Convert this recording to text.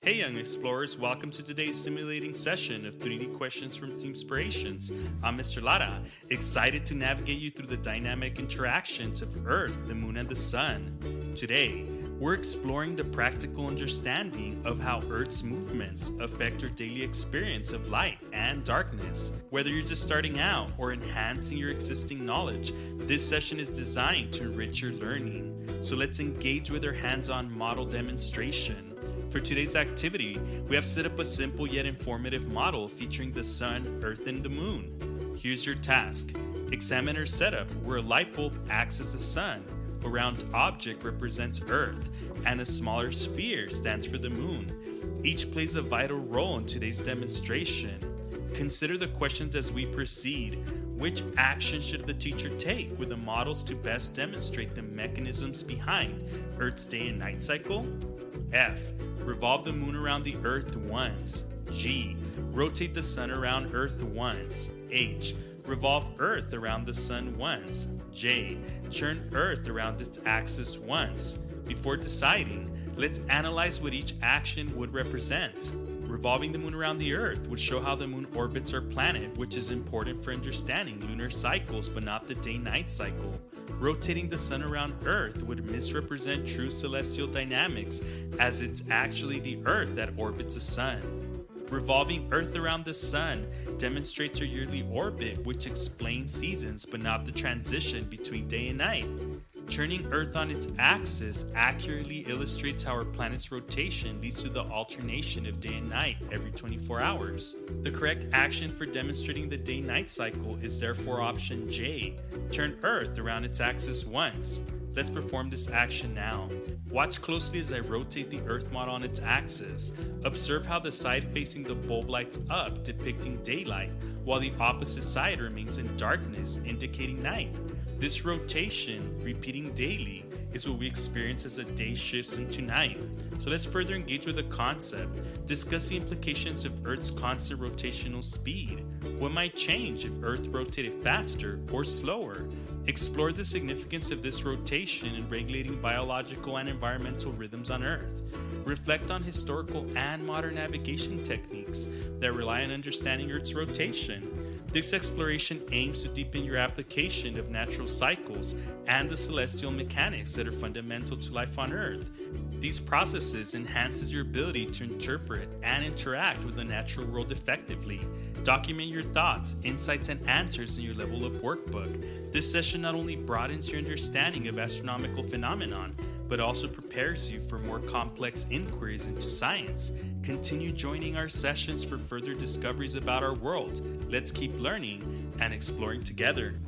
Hey young explorers, welcome to today's simulating session of 3D questions from STEAMspirations. I'm Mr. Lara, excited to navigate you through the dynamic interactions of Earth, the Moon, and the Sun. Today, we're exploring the practical understanding of how Earth's movements affect your daily experience of light and darkness. Whether you're just starting out or enhancing your existing knowledge, this session is designed to enrich your learning. So let's engage with our hands-on model demonstration. For today's activity, we have set up a simple yet informative model featuring the Sun, Earth, and the Moon. Here's your task. Examine our setup where a light bulb acts as the Sun, a round object represents Earth, and a smaller sphere stands for the Moon. Each plays a vital role in today's demonstration. Consider the questions as we proceed. Which action should the teacher take with the models to best demonstrate the mechanisms behind Earth's day and night cycle? F. Revolve the Moon around the Earth once. G. Rotate the Sun around Earth once. H. Revolve Earth around the Sun once. J. Turn Earth around its axis once. Before deciding, let's analyze what each action would represent. Revolving the Moon around the Earth would show how the Moon orbits our planet, which is important for understanding lunar cycles but not the day-night cycle. Rotating the Sun around Earth would misrepresent true celestial dynamics, as it's actually the Earth that orbits the Sun. Revolving Earth around the Sun demonstrates our yearly orbit, which explains seasons but not the transition between day and night. Turning Earth on its axis accurately illustrates how our planet's rotation leads to the alternation of day and night every 24 hours. The correct action for demonstrating the day-night cycle is therefore option J, turn Earth around its axis once. Let's perform this action now. Watch closely as I rotate the Earth model on its axis. Observe how the side facing the bulb lights up, depicting daylight, while the opposite side remains in darkness, indicating night. This rotation, repeating daily, is what we experience as the day shifts into night. So let's further engage with the concept. Discuss the implications of Earth's constant rotational speed. What might change if Earth rotated faster or slower? Explore the significance of this rotation in regulating biological and environmental rhythms on Earth. Reflect on historical and modern navigation techniques that rely on understanding Earth's rotation. This exploration aims to deepen your application of natural cycles and the celestial mechanics that are fundamental to life on Earth. These processes enhances your ability to interpret and interact with the natural world effectively. Document your thoughts, insights, and answers in your level up workbook. This session not only broadens your understanding of astronomical phenomenon, but also prepares you for more complex inquiries into science. Continue joining our sessions for further discoveries about our world. Let's keep learning and exploring together.